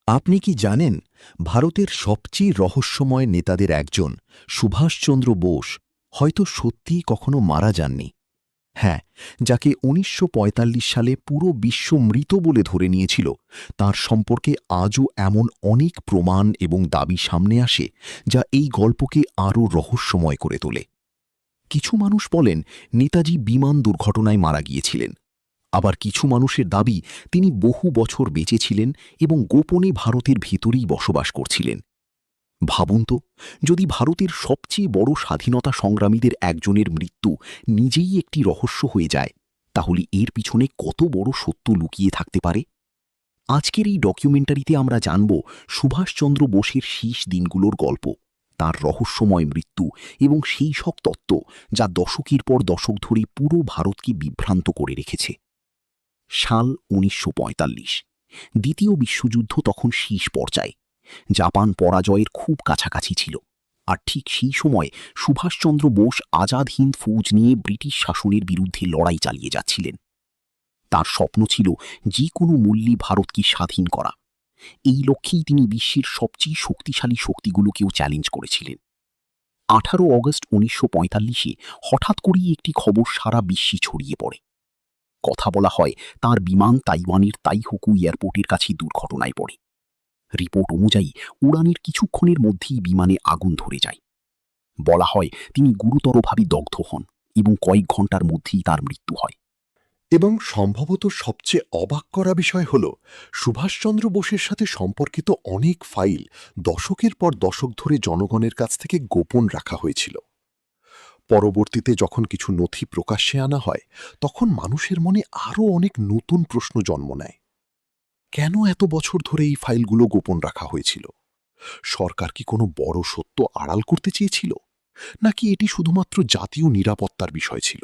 আপনি কি জানেন ভারতের সবচেয়ে রহস্যময় নেতাদের একজন সুভাষচন্দ্র বোস হয়তো সত্যিই কখনো মারা যাননি? হ্যাঁ, যাকে ১৯৪৫ সালে পুরো বিশ্ব মৃত বলে ধরে নিয়েছিল, তার সম্পর্কে আজও এমন অনেক প্রমাণ এবং দাবি সামনে আসে যা এই গল্পকে আরও রহস্যময় করে তোলে। কিছু মানুষ বলেন নেতাজি বিমান দুর্ঘটনায় মারা গিয়েছিলেন। আবার কিছু মানুষের দাবি তিনি বহু বছর বেঁচে ছিলেন এবং গোপনে ভারতের ভিতরেই বসবাস করছিলেন। ভাবুন তো, যদি ভারতের সবচেয়ে বড় স্বাধীনতা সংগ্রামীদের একজনের মৃত্যু নিজেই একটি রহস্য হয়ে যায়, তাহলে এর পিছনে কত বড় সত্য লুকিয়ে থাকতে পারে? আজকের এই ডকুমেন্টারিতে আমরা জানব সুভাষচন্দ্র বোসের শেষ দিনগুলোর গল্প, তার রহস্যময় মৃত্যু এবং সেই সব তত্ত্ব যা দশকের পর দশক ধরে পুরো ভারতকে বিভ্রান্ত করে রেখেছে। সাল ১৯৪৫। দ্বিতীয় বিশ্বযুদ্ধ তখন শেষ পর্যায়ে। জাপান পরাজয়ের খুব কাছাকাছি ছিল। আর ঠিক সেই সময় সুভাষচন্দ্র বোস আজাদ হিন্দ ফৌজ নিয়ে ব্রিটিশ শাসনের বিরুদ্ধে লড়াই চালিয়ে যাচ্ছিলেন। তার স্বপ্ন ছিল যে কোনো মূল্যে ভারতকে স্বাধীন করা। এই লক্ষ্যেই তিনি বিশ্বের সবচেয়ে শক্তিশালী শক্তিগুলোকেও চ্যালেঞ্জ করেছিলেন। ১৮ অগস্ট ১৯৪৫-এ হঠাৎ করেই একটি খবর সারা বিশ্বে ছড়িয়ে পড়ে। কথা বলা হয় তার বিমান তাইওয়ানের তাইহুকু এয়ারপোর্টের কাছে দুর্ঘটনায় পড়ে। রিপোর্ট অনুযায়ী উড়ানের কিছুক্ষণের মধ্যেই বিমানে আগুন ধরে যায়। বলা হয় তিনি গুরুতরভাবে দগ্ধ হন এবং কয়েক ঘন্টার মধ্যেই তার মৃত্যু হয়। এবং সম্ভবত সবচেয়ে অবাক করা বিষয় হল সুভাষচন্দ্র বোসের সাথে সম্পর্কিত অনেক ফাইল দশকের পর দশক ধরে জনগণের কাছ থেকে গোপন রাখা হয়েছিল। পরবর্তীতে যখন কিছু নথি প্রকাশ্যে আনা হয়, তখন মানুষের মনে আরও অনেক নতুন প্রশ্ন জন্ম নেয়। কেন এত বছর ধরে এই ফাইলগুলো গোপন রাখা হয়েছিল? সরকার কি কোনো বড় সত্য আড়াল করতে চেয়েছিল, নাকি এটি শুধুমাত্র জাতীয় নিরাপত্তার বিষয় ছিল?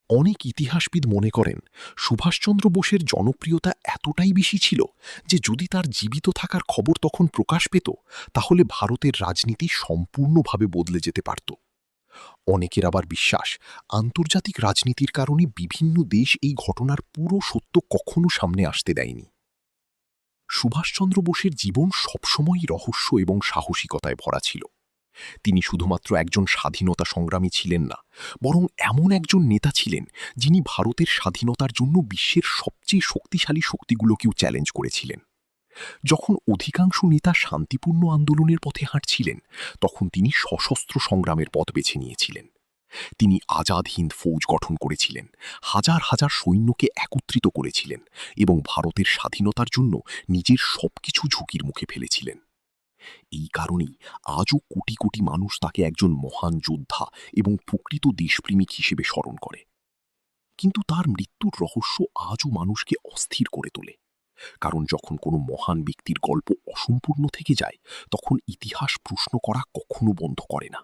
অনেক ইতিহাসবিদ মনে করেন সুভাষচন্দ্র বোসের জনপ্রিয়তা এতটাই বেশি ছিল যে যদি তার জীবিত থাকার খবর তখন প্রকাশ পেত, তাহলে ভারতের রাজনীতি সম্পূর্ণভাবে বদলে যেতে পারত। অনেকের আবার বিশ্বাস, আন্তর্জাতিক রাজনীতির কারণে বিভিন্ন দেশ এই ঘটনার পুরো সত্য কখনো সামনে আসতে দেয়নি। সুভাষচন্দ্র বোসের জীবন সবসময়ই রহস্য এবং সাহসিকতায় ভরা ছিল। তিনি শুধুমাত্র একজন স্বাধীনতা সংগ্রামী ছিলেন না, বরং এমন একজন নেতা ছিলেন যিনি ভারতের স্বাধীনতার জন্য বিশ্বের সবচেয়ে শক্তিশালী শক্তিগুলোকেও চ্যালেঞ্জ করেছিলেন। যখন অধিকাংশ নেতা শান্তিপূর্ণ আন্দোলনের পথে হাঁটছিলেন, তখন তিনি সশস্ত্র সংগ্রামের পথ বেছে নিয়েছিলেন। তিনি আজাদ হিন্দ ফৌজ গঠন করেছিলেন, হাজার হাজার সৈন্যকে একত্রিত করেছিলেন এবং ভারতের স্বাধীনতার জন্য নিজের সবকিছু ঝুঁকির মুখে ফেলেছিলেন। এই কারণেই আজও কোটি কোটি মানুষ তাকে একজন মহান যোদ্ধা এবং প্রকৃত দেশপ্রেমিক হিসেবে স্মরণ করে। কিন্তু তার মৃত্যুর রহস্য আজও মানুষকে অস্থির করে তোলে। কারণ যখন কোনো মহান ব্যক্তির গল্প অসম্পূর্ণ থেকে যায়, তখন ইতিহাস প্রশ্ন করা কখনো বন্ধ করে না।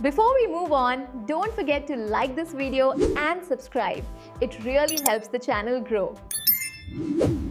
Before we move on, don't forget to like this video and subscribe. It really helps the channel grow.